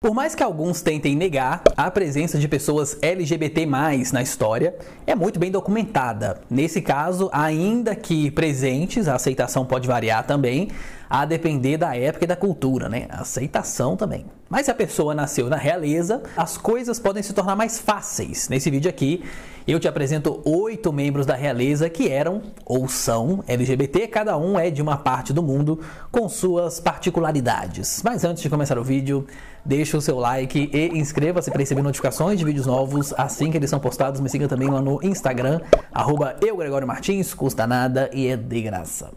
Por mais que alguns tentem negar, a presença de pessoas LGBT+ na história é muito bem documentada. Nesse caso, ainda que presentes, a aceitação pode variar também, a depender da época e da cultura, né? A aceitação também. Mas se a pessoa nasceu na realeza, as coisas podem se tornar mais fáceis. Nesse vídeo aqui, eu te apresento 8 membros da realeza que eram ou são LGBT, cada um é de uma parte do mundo com suas particularidades. Mas antes de começar o vídeo, deixa o seu like e inscreva-se para receber notificações de vídeos novos assim que eles são postados. Me siga também lá no Instagram, @eugregoriomartins, custa nada e é de graça.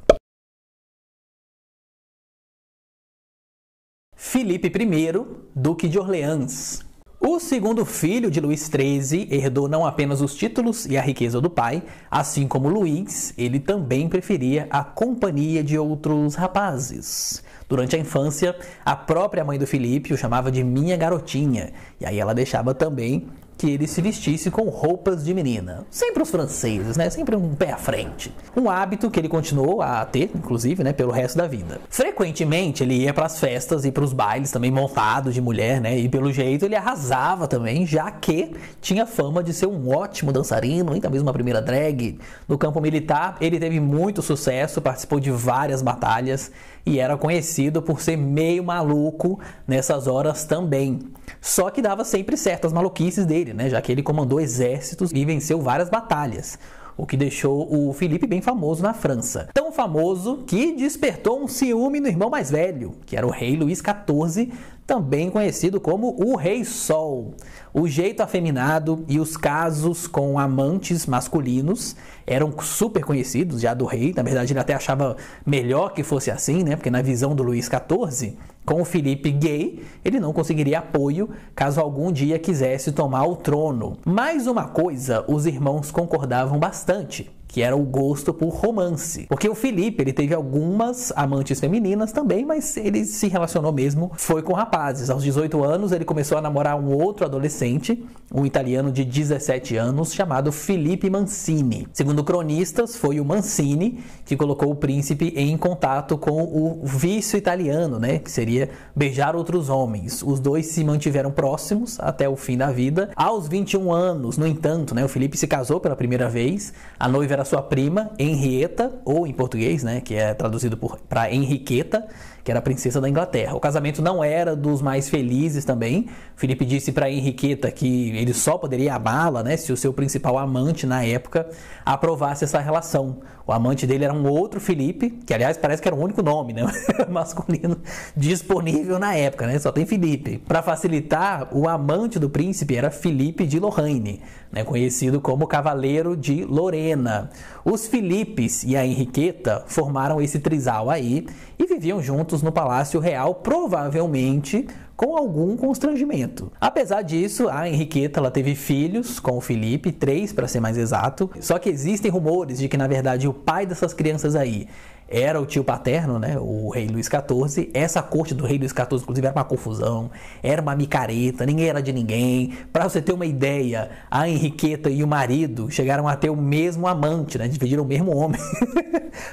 Filipe I, Duque de Orleans. O segundo filho de Luís XIII herdou não apenas os títulos e a riqueza do pai, assim como Luís, ele também preferia a companhia de outros rapazes. Durante a infância, a própria mãe do Filipe o chamava de minha garotinha, e aí ela deixava também que ele se vestisse com roupas de menina. Sempre os franceses, né? Sempre um pé à frente. Um hábito que ele continuou a ter, inclusive, né? Pelo resto da vida. Frequentemente, ele ia para as festas e para os bailes também montado de mulher, né? E pelo jeito ele arrasava também, já que tinha fama de ser um ótimo dançarino, e também uma primeira drag. No campo militar, ele teve muito sucesso, participou de várias batalhas e era conhecido por ser meio maluco nessas horas também. Só que dava sempre certas maluquices dele, né? Já que ele comandou exércitos e venceu várias batalhas, o que deixou o Filipe bem famoso na França. Tão famoso que despertou um ciúme no irmão mais velho, que era o rei Luís XIV, também conhecido como o Rei Sol. O jeito afeminado e os casos com amantes masculinos eram super conhecidos já do rei. Na verdade, ele até achava melhor que fosse assim, né? Porque na visão do Luís XIV, com o Filipe gay, ele não conseguiria apoio caso algum dia quisesse tomar o trono. Mais uma coisa, os irmãos concordavam bastante, que era o gosto por romance. Porque o Filipe, ele teve algumas amantes femininas também, mas ele se relacionou mesmo, foi com rapazes. Aos 18 anos, ele começou a namorar um outro adolescente, um italiano de 17 anos, chamado Filipe Mancini. Segundo cronistas, foi o Mancini que colocou o príncipe em contato com o vício italiano, né? Que seria beijar outros homens. Os dois se mantiveram próximos até o fim da vida. Aos 21 anos, no entanto, né? O Filipe se casou pela primeira vez. A noiva era sua prima, Henrietta, ou em português, né, que é traduzido para Henriqueta, que era a princesa da Inglaterra. O casamento não era dos mais felizes também. Filipe disse para Henriqueta que ele só poderia amá-la, né, se o seu principal amante na época aprovasse essa relação. O amante dele era um outro Filipe, que aliás parece que era o único nome, né, masculino disponível na época, né, só tem Filipe. Para facilitar, o amante do príncipe era Filipe de Lorraine, né, conhecido como Cavaleiro de Lorena. Os Filipes e a Henriqueta formaram esse trisal aí e viviam juntos no Palácio Real, provavelmente com algum constrangimento. Apesar disso, a Henriqueta ela teve filhos com o Filipe, 3 para ser mais exato. Só que existem rumores de que, na verdade, o pai dessas crianças aí era o tio paterno, né, o rei Luís XIV. Essa corte do rei Luís XIV, inclusive, era uma confusão, era uma micareta, ninguém era de ninguém. Para você ter uma ideia, a Henriqueta e o marido chegaram a ter o mesmo amante, né, dividiram o mesmo homem,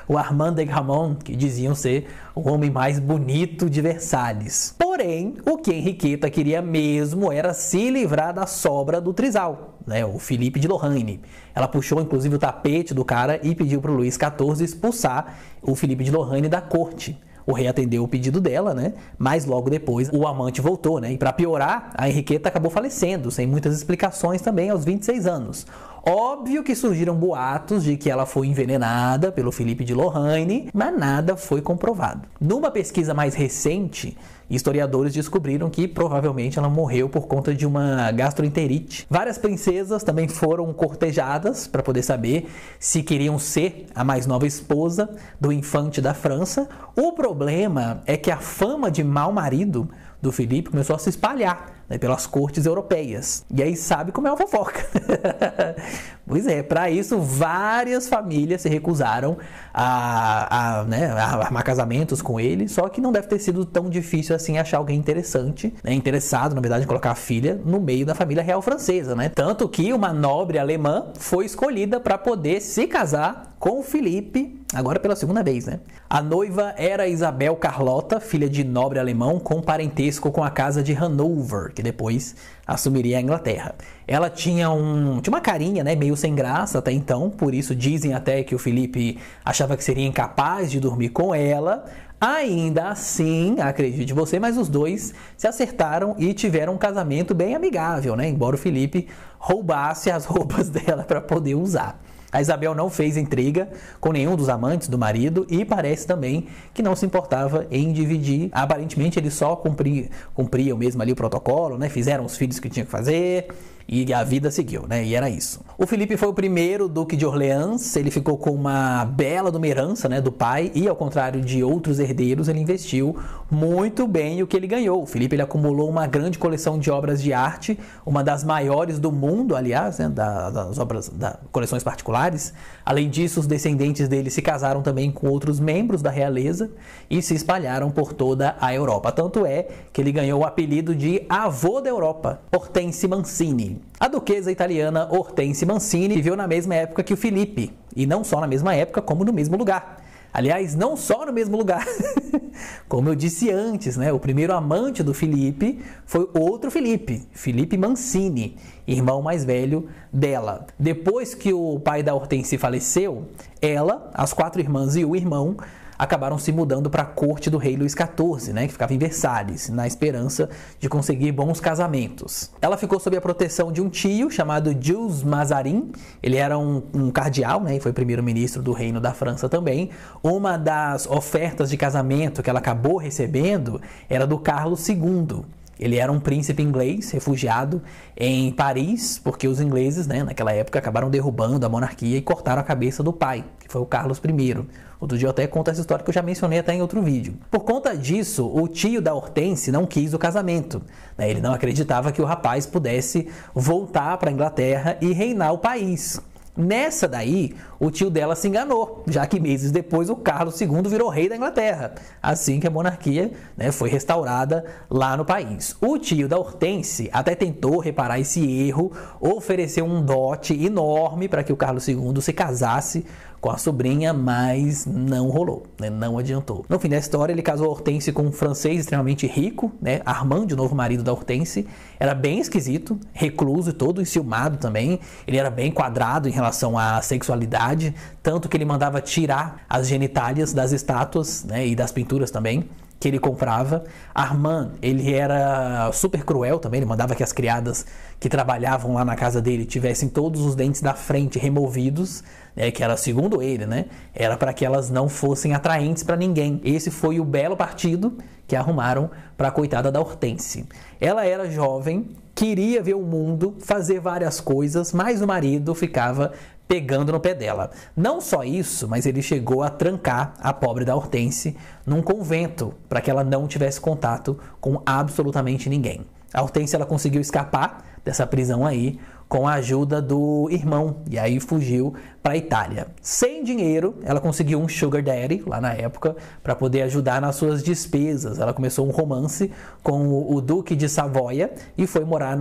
o Armand de Gramont, que diziam ser o homem mais bonito de Versalhes. Porém, o que Henriqueta queria mesmo era se livrar da sobra do trisal, né, o Filipe de Lorraine. Ela puxou inclusive o tapete do cara e pediu para o Luís XIV expulsar o Filipe de Lorraine da corte. O rei atendeu o pedido dela, né? Mas logo depois o amante voltou, né? E para piorar, a Henriqueta acabou falecendo, sem muitas explicações também, aos 26 anos. Óbvio que surgiram boatos de que ela foi envenenada pelo Filipe de Lorraine, mas nada foi comprovado. Numa pesquisa mais recente, historiadores descobriram que provavelmente ela morreu por conta de uma gastroenterite. Várias princesas também foram cortejadas para poder saber se queriam ser a mais nova esposa do infante da França. O problema é que a fama de mau marido do Filipe começou a se espalhar, né, pelas cortes europeias. E aí sabe como é a fofoca. Pois é, para isso várias famílias se recusaram a armar casamentos com ele, só que não deve ter sido tão difícil assim achar alguém interessante, né, interessado, na verdade, em colocar a filha no meio da família real francesa, né? Tanto que uma nobre alemã foi escolhida para poder se casar com o Felipe, agora pela segunda vez, né? A noiva era Isabel Carlota, filha de nobre alemão com parentesco com a casa de Hanover, que depois assumiria a Inglaterra. Ela tinha uma carinha, né, meio sem graça até então, por isso dizem até que o Felipe achava que seria incapaz de dormir com ela. Ainda assim, acredite você, mas os dois se acertaram e tiveram um casamento bem amigável, né? Embora o Felipe roubasse as roupas dela para poder usar. A Isabel não fez intriga com nenhum dos amantes do marido e parece também que não se importava em dividir. Aparentemente eles só cumpriam mesmo ali o protocolo, né? Fizeram os filhos que tinham que fazer e a vida seguiu, né? E era isso. O Felipe foi o primeiro duque de Orleans, ele ficou com uma bela herança, né, do pai e, ao contrário de outros herdeiros, ele investiu muito bem o que ele ganhou. O Felipe ele acumulou uma grande coleção de obras de arte, uma das maiores do mundo, aliás, né, das obras, das coleções particulares. Além disso, os descendentes dele se casaram também com outros membros da realeza e se espalharam por toda a Europa. Tanto é que ele ganhou o apelido de avô da Europa, Hortense Mancini. A duquesa italiana Hortense Mancini viveu na mesma época que o Felipe, e não só na mesma época, como no mesmo lugar. Aliás, não só no mesmo lugar, como eu disse antes, né? O primeiro amante do Felipe foi outro Felipe, Felipe Mancini, irmão mais velho dela. Depois que o pai da Hortense faleceu, ela, as 4 irmãs e o irmão acabaram se mudando para a corte do rei Luís XIV, né, que ficava em Versalhes, na esperança de conseguir bons casamentos. Ela ficou sob a proteção de um tio chamado Jules Mazarin. Ele era um cardeal, né, e foi primeiro-ministro do Reino da França também. Uma das ofertas de casamento que ela acabou recebendo era do Carlos II. Ele era um príncipe inglês, refugiado em Paris, porque os ingleses, né, naquela época, acabaram derrubando a monarquia e cortaram a cabeça do pai, que foi o Carlos I. Outro dia eu até conto essa história que eu já mencionei até em outro vídeo. Por conta disso, o tio da Hortense não quis o casamento, né? Ele não acreditava que o rapaz pudesse voltar para a Inglaterra e reinar o país. Nessa daí, o tio dela se enganou, já que meses depois o Carlos II virou rei da Inglaterra, assim que a monarquia, né, foi restaurada lá no país. O tio da Hortense até tentou reparar esse erro, ofereceu um dote enorme para que o Carlos II se casasse com a sobrinha, mas não rolou, né? Não adiantou. No fim da história, ele casou a Hortense com um francês extremamente rico, né? Armand, o novo marido da Hortense. Era bem esquisito, recluso e todo enciumado também. Ele era bem quadrado em relação à sexualidade, tanto que ele mandava tirar as genitálias das estátuas, né? E das pinturas também que ele comprava. Armand, ele era super cruel também, ele mandava que as criadas que trabalhavam lá na casa dele tivessem todos os dentes da frente removidos, né, que era, segundo ele, né, era para que elas não fossem atraentes para ninguém. Esse foi o belo partido que arrumaram para a coitada da Hortense. Ela era jovem, queria ver o mundo, fazer várias coisas, mas o marido ficava pegando no pé dela. Não só isso, mas ele chegou a trancar a pobre da Hortense num convento para que ela não tivesse contato com absolutamente ninguém. A Hortense ela conseguiu escapar dessa prisão aí com a ajuda do irmão e aí fugiu para a Itália. Sem dinheiro, ela conseguiu um sugar daddy lá na época para poder ajudar nas suas despesas. Ela começou um romance com o Duque de Savoia e foi morar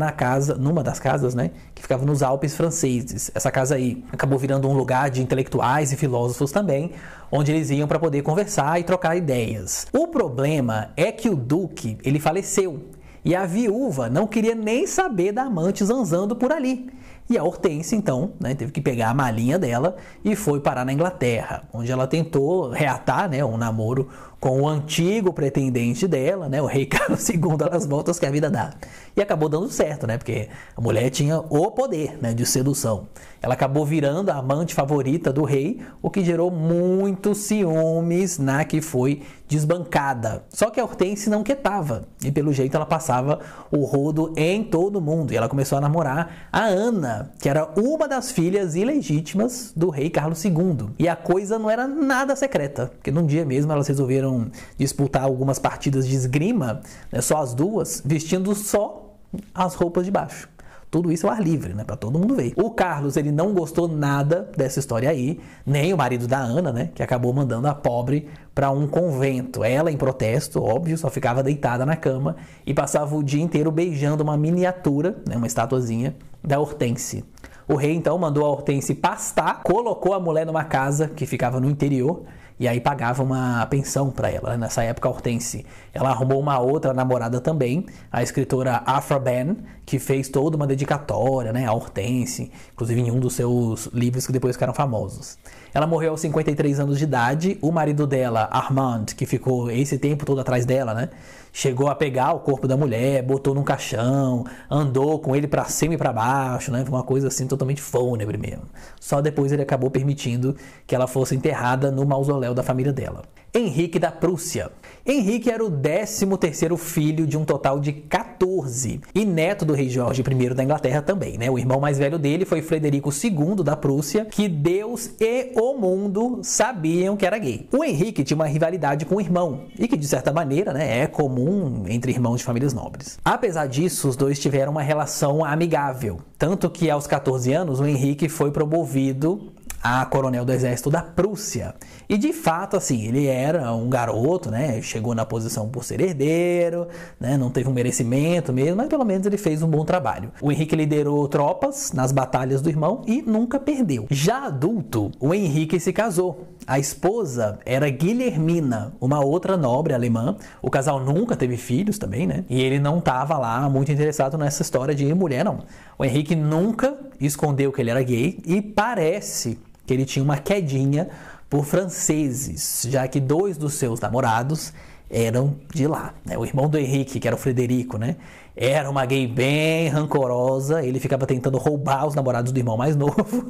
numa das casas, né, que ficava nos Alpes franceses. Essa casa aí acabou virando um lugar de intelectuais e filósofos também, onde eles iam para poder conversar e trocar ideias. O problema é que o Duque, ele faleceu. E a viúva não queria nem saber da amante zanzando por ali. E a Hortense, então, né, teve que pegar a malinha dela e foi parar na Inglaterra, onde ela tentou reatar, né, um namoro com o antigo pretendente dela, né, o rei Carlos II, das voltas que a vida dá. E acabou dando certo, né, porque a mulher tinha o poder, né, de sedução. Ela acabou virando a amante favorita do rei, o que gerou muitos ciúmes na que foi desbancada. Só que a Hortense não quietava, e pelo jeito ela passava o rodo em todo mundo. E ela começou a namorar a Ana, que era uma das filhas ilegítimas do rei Carlos II. E a coisa não era nada secreta, porque num dia mesmo elas resolveram disputar algumas partidas de esgrima, né, só as duas, vestindo só as roupas de baixo. tudo isso ao ar livre, né, para todo mundo ver. O Carlos, ele não gostou nada dessa história aí, nem o marido da Ana, né, que acabou mandando a pobre para um convento. Ela, em protesto, óbvio, só ficava deitada na cama e passava o dia inteiro beijando uma miniatura, né, uma estatuazinha da Hortense. O rei, então, mandou a Hortense pastar, colocou a mulher numa casa que ficava no interior e aí pagava uma pensão para ela. Nessa época, a Hortense, ela arrumou uma outra namorada também, a escritora Aphra Behn, que fez toda uma dedicatória, né, a Hortense, inclusive em um dos seus livros que depois ficaram famosos. Ela morreu aos 53 anos de idade. O marido dela, Armand, que ficou esse tempo todo atrás dela, né, chegou a pegar o corpo da mulher, botou num caixão, andou com ele para cima e para baixo, né, uma coisa assim totalmente fúnebre mesmo. Só depois ele acabou permitindo que ela fosse enterrada no mausoléu da família dela. Henrique da Prússia. Henrique era o 13º filho de um total de 14 e neto do rei Jorge I da Inglaterra também, né? O irmão mais velho dele foi Frederico II da Prússia, que Deus e o mundo sabiam que era gay. O Henrique tinha uma rivalidade com o irmão e que, de certa maneira, né, é comum entre irmãos de famílias nobres. Apesar disso, os dois tiveram uma relação amigável, tanto que aos 14 anos o Henrique foi promovido a coronel do exército da Prússia. E de fato, assim, ele era um garoto, né? Chegou na posição por ser herdeiro, né? Não teve um merecimento mesmo, mas pelo menos ele fez um bom trabalho. O Henrique liderou tropas nas batalhas do irmão e nunca perdeu. Já adulto, o Henrique se casou. A esposa era Guilhermina, uma outra nobre alemã. O casal nunca teve filhos também, né? E ele não estava lá muito interessado nessa história de mulher, não. O Henrique nunca escondeu que ele era gay e parece que ele tinha uma quedinha por franceses, já que 2 dos seus namorados eram de lá, né? O irmão do Henrique, que era o Frederico, né, era uma gay bem rancorosa, ele ficava tentando roubar os namorados do irmão mais novo.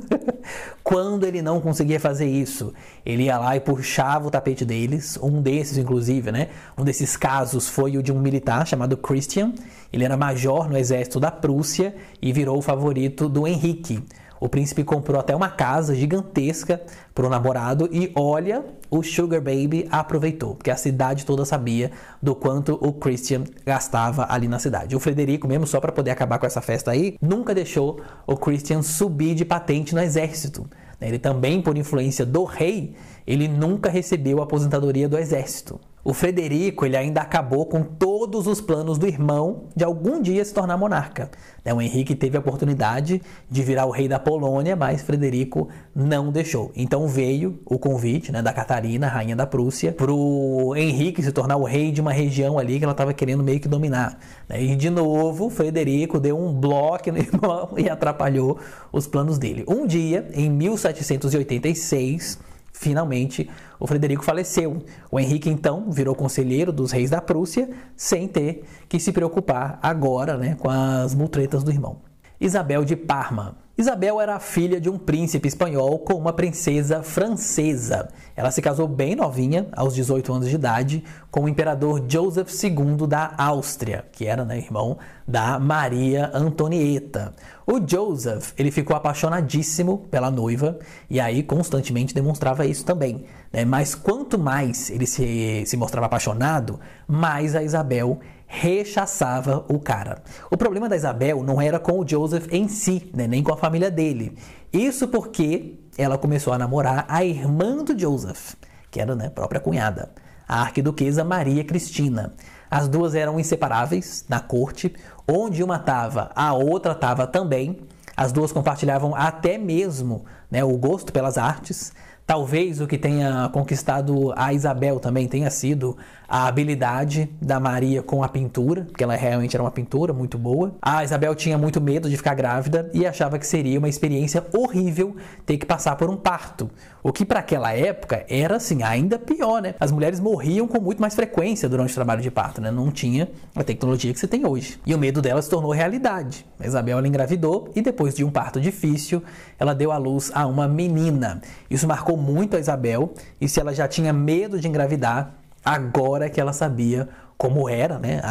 Quando ele não conseguia fazer isso, ele ia lá e puxava o tapete deles. Um desses, inclusive, né, um desses casos foi o de um militar chamado Christian. Ele era major no exército da Prússia e virou o favorito do Henrique. O príncipe comprou até uma casa gigantesca para o namorado e, olha, o Sugar Baby aproveitou, porque a cidade toda sabia do quanto o Christian gastava ali na cidade. O Frederico, mesmo só para poder acabar com essa festa aí, nunca deixou o Christian subir de patente no exército. Ele também, por influência do rei, ele nunca recebeu a aposentadoria do exército. O Frederico, ele ainda acabou com todos os planos do irmão de algum dia se tornar monarca. O Henrique teve a oportunidade de virar o rei da Polônia, mas Frederico não deixou. Então veio o convite, né, da Catarina, rainha da Prússia, para o Henrique se tornar o rei de uma região ali que ela estava querendo meio que dominar. E de novo, Frederico deu um bloco no irmão e atrapalhou os planos dele. Um dia, em 1786... finalmente, o Frederico faleceu. O Henrique, então, virou conselheiro dos reis da Prússia, sem ter que se preocupar agora, né, com as mutretas do irmão. Isabel de Parma. Isabel era a filha de um príncipe espanhol com uma princesa francesa. Ela se casou bem novinha, aos 18 anos de idade, com o imperador Joseph II da Áustria, que era, né, irmão da Maria Antonieta. O Joseph, ele ficou apaixonadíssimo pela noiva e aí constantemente demonstrava isso também, né? Mas quanto mais ele se mostrava apaixonado, mais a Isabel rechaçava o cara. O problema da Isabel não era com o Joseph em si, né, nem com a família dele. Isso porque ela começou a namorar a irmã do Joseph, que era, né, própria cunhada, a arquiduquesa Maria Cristina. As duas eram inseparáveis na corte, onde uma estava, a outra estava também. As duas compartilhavam até mesmo, né, o gosto pelas artes. Talvez o que tenha conquistado a Isabel também tenha sido a habilidade da Maria com a pintura, porque ela realmente era uma pintora muito boa. A Isabel tinha muito medo de ficar grávida e achava que seria uma experiência horrível ter que passar por um parto. O que para aquela época era, assim, ainda pior, né? As mulheres morriam com muito mais frequência durante o trabalho de parto, né? Não tinha a tecnologia que você tem hoje. E o medo dela se tornou realidade. A Isabel, ela engravidou e depois de um parto difícil, ela deu à luz a uma menina. Isso marcou muito a Isabel, e se ela já tinha medo de engravidar, agora que ela sabia como era, né,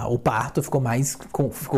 o parto, ficou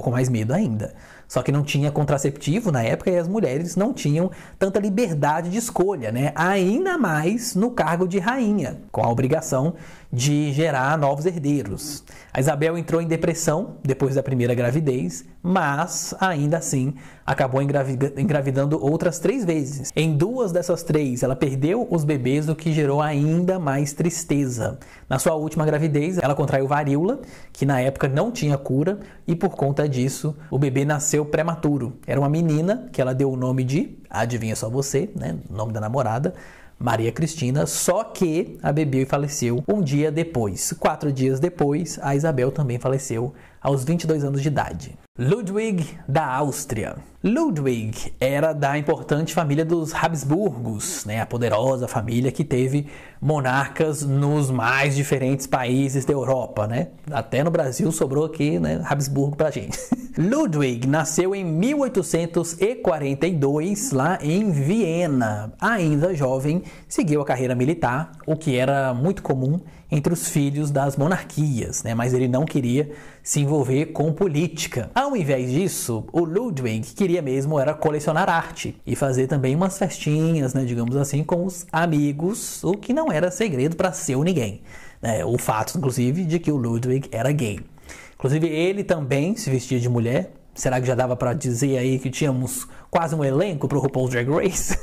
com mais medo ainda. Só que não tinha contraceptivo na época e as mulheres não tinham tanta liberdade de escolha, né? Ainda mais no cargo de rainha, com a obrigação de gerar novos herdeiros. A Isabel entrou em depressão depois da primeira gravidez, mas ainda assim acabou engravidando outras 3 vezes. Em 2 dessas 3, ela perdeu os bebês, o que gerou ainda mais tristeza. Na sua última gravidez, ela contraiu varíola, que na época não tinha cura, e por conta disso, o bebê nasceu prematuro. Era uma menina que ela deu o nome de, adivinha só você, né? O nome da namorada, Maria Cristina, só que a bebê faleceu um dia depois. 4 dias depois, a Isabel também faleceu aos 22 anos de idade. Ludwig da Áustria. Ludwig era da importante família dos Habsburgos, né? A poderosa família que teve monarcas nos mais diferentes países da Europa, né? Até no Brasil sobrou aqui, né, Habsburgo pra gente. Ludwig nasceu em 1842 lá em Viena. Ainda jovem, seguiu a carreira militar, o que era muito comum entre os filhos das monarquias, né? Mas ele não queria se envolver com política. Ao invés disso, o Ludwig queria mesmo era colecionar arte e fazer também umas festinhas, né, digamos assim, com os amigos, o que não era segredo para seu ninguém. O fato, inclusive, de que o Ludwig era gay. Inclusive, ele também se vestia de mulher. Será que já dava para dizer aí que tínhamos quase um elenco para o RuPaul's Drag Race?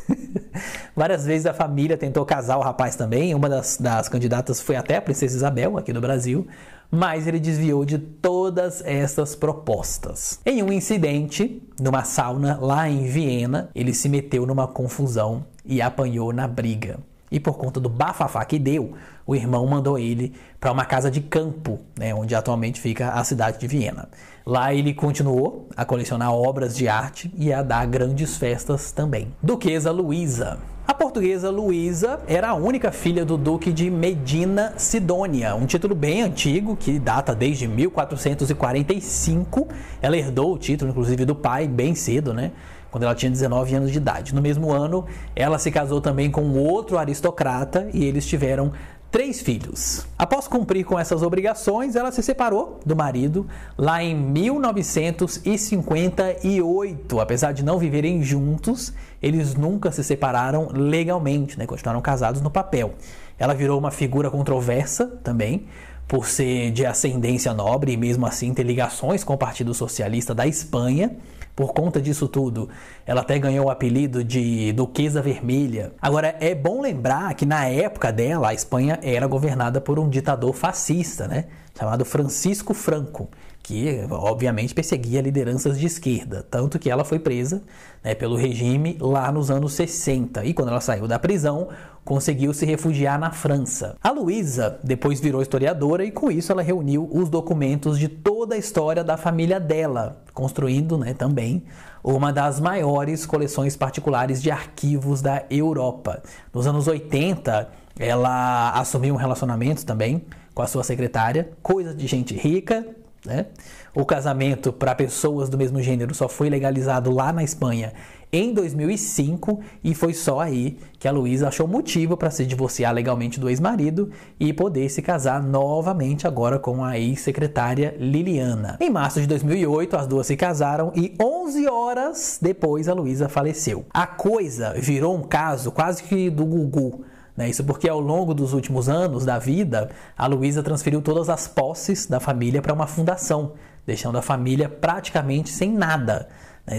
Várias vezes a família tentou casar o rapaz também. Uma das candidatas foi até a Princesa Isabel, aqui do Brasil. Mas ele desviou de todas essas propostas. Em um incidente, numa sauna lá em Viena, ele se meteu numa confusão e apanhou na briga. E por conta do bafafá que deu, o irmão mandou ele para uma casa de campo, né, onde atualmente fica a cidade de Viena. Lá ele continuou a colecionar obras de arte e a dar grandes festas também. Duquesa Luísa. A portuguesa Luísa era a única filha do Duque de Medina Sidônia, um título bem antigo que data desde 1445. Ela herdou o título, inclusive, do pai bem cedo, né? Quando ela tinha 19 anos de idade. No mesmo ano, ela se casou também com outro aristocrata e eles tiveram 3 filhos. Após cumprir com essas obrigações, ela se separou do marido lá em 1958. Apesar de não viverem juntos, eles nunca se separaram legalmente, né? Continuaram casados no papel. Ela virou uma figura controversa também, por ser de ascendência nobre e mesmo assim ter ligações com o Partido Socialista da Espanha. Por conta disso tudo, ela até ganhou o apelido de Duquesa Vermelha. Agora, é bom lembrar que na época dela, a Espanha era governada por um ditador fascista, né? Chamado Francisco Franco, que obviamente perseguia lideranças de esquerda, tanto que ela foi presa, né, pelo regime lá nos anos 60, e quando ela saiu da prisão, conseguiu se refugiar na França. A Luísa depois virou historiadora e com isso ela reuniu os documentos de toda a história da família dela, construindo, né, também uma das maiores coleções particulares de arquivos da Europa. Nos anos 80, ela assumiu um relacionamento também com a sua secretária, coisa de gente rica, né? O casamento para pessoas do mesmo gênero só foi legalizado lá na Espanha em 2005 e foi só aí que a Luísa achou motivo para se divorciar legalmente do ex-marido e poder se casar novamente agora com a ex-secretária Liliana. Em março de 2008, as duas se casaram e 11 horas depois a Luísa faleceu. A coisa virou um caso quase que do Gugu. Isso porque ao longo dos últimos anos da vida, a Luísa transferiu todas as posses da família para uma fundação, deixando a família praticamente sem nada.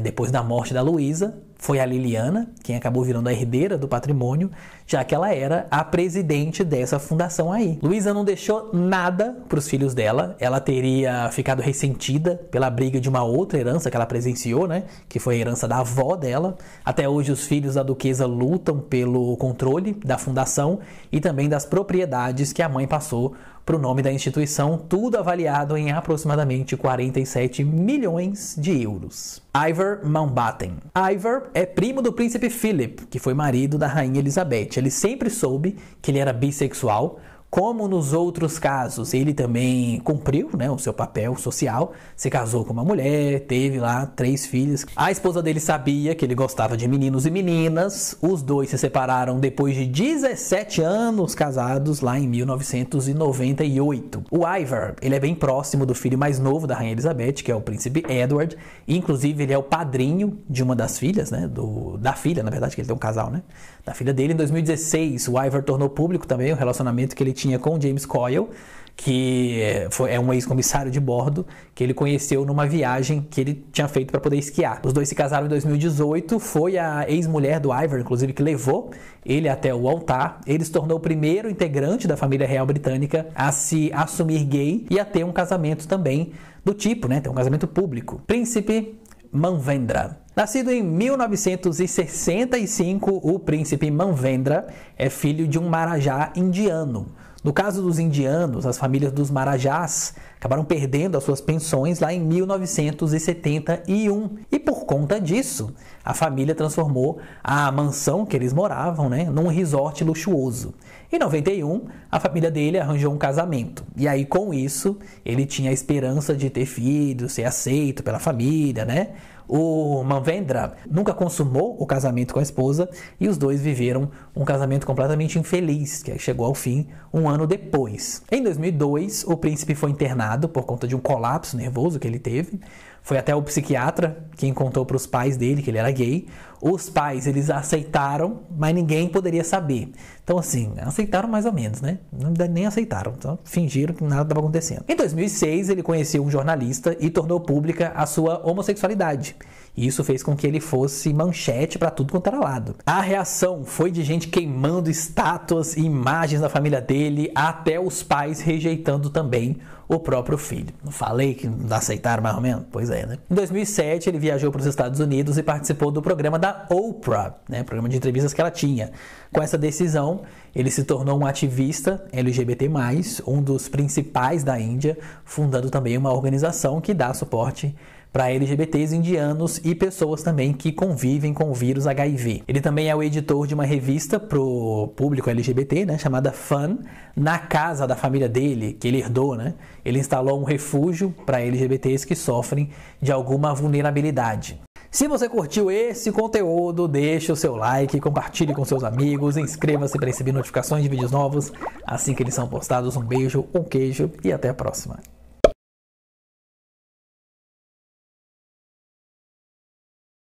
Depois da morte da Luísa, foi a Liliana quem acabou virando a herdeira do patrimônio, já que ela era a presidente dessa fundação aí. Luísa não deixou nada para os filhos dela, ela teria ficado ressentida pela briga de uma outra herança que ela presenciou, né? Que foi a herança da avó dela. Até hoje os filhos da duquesa lutam pelo controle da fundação e também das propriedades que a mãe passou para o nome da instituição, tudo avaliado em aproximadamente 47 milhões de euros. Ivar Mountbatten. Ivar é primo do príncipe Philip, que foi marido da rainha Elizabeth. Ele sempre soube que ele era bissexual. Como nos outros casos, ele também cumpriu, né, o seu papel social, se casou com uma mulher, teve lá 3 filhos. A esposa dele sabia que ele gostava de meninos e meninas. Os dois se separaram depois de 17 anos casados, lá em 1998. O Ivar, ele é bem próximo do filho mais novo da rainha Elizabeth, que é o príncipe Edward. Inclusive, ele é o padrinho de uma das filhas, né, da filha, na verdade, que ele tem um casal, né, da filha dele. Em 2016, o Ivar tornou público também o relacionamento que ele tinha com James Coyle, que é um ex-comissário de bordo que ele conheceu numa viagem que ele tinha feito para poder esquiar. Os dois se casaram em 2018, foi a ex-mulher do Ivor, inclusive, que levou ele até o altar. Ele se tornou o primeiro integrante da família real britânica a se assumir gay e a ter um casamento também do tipo, né? Ter um casamento público. Príncipe Manvendra. Nascido em 1965, o príncipe Manvendra é filho de um marajá indiano. No caso dos indianos, as famílias dos marajás acabaram perdendo as suas pensões lá em 1971. E por conta disso, a família transformou a mansão que eles moravam, né, num resort luxuoso. Em 91, a família dele arranjou um casamento. E aí, com isso, ele tinha a esperança de ter filhos, ser aceito pela família, né? O Manvendra nunca consumou o casamento com a esposa e os dois viveram um casamento completamente infeliz, que chegou ao fim um ano depois. Em 2002, o príncipe foi internado por conta de um colapso nervoso que ele teve. Foi até o psiquiatra quem contou para os pais dele que ele era gay. Os pais, eles aceitaram, mas ninguém poderia saber. Então, assim, aceitaram mais ou menos, né? Nem aceitaram, então fingiram que nada estava acontecendo. Em 2006, ele conheceu um jornalista e tornou pública a sua homossexualidade. E isso fez com que ele fosse manchete para tudo quanto era lado. A reação foi de gente queimando estátuas e imagens da família dele, até os pais rejeitando também o próprio filho. Não falei que não aceitaram mais ou menos? Pois é, né? Em 2007, ele viajou para os Estados Unidos e participou do programa da Oprah, né? Programa de entrevistas que ela tinha. Com essa decisão, ele se tornou um ativista LGBT+, um dos principais da Índia, fundando também uma organização que dá suporte para LGBTs indianos e pessoas também que convivem com o vírus HIV. Ele também é o editor de uma revista para o público LGBT, né, chamada Fun. Na casa da família dele, que ele herdou, né, ele instalou um refúgio para LGBTs que sofrem de alguma vulnerabilidade. Se você curtiu esse conteúdo, deixe o seu like, compartilhe com seus amigos, inscreva-se para receber notificações de vídeos novos assim que eles são postados. Um beijo, um queijo e até a próxima.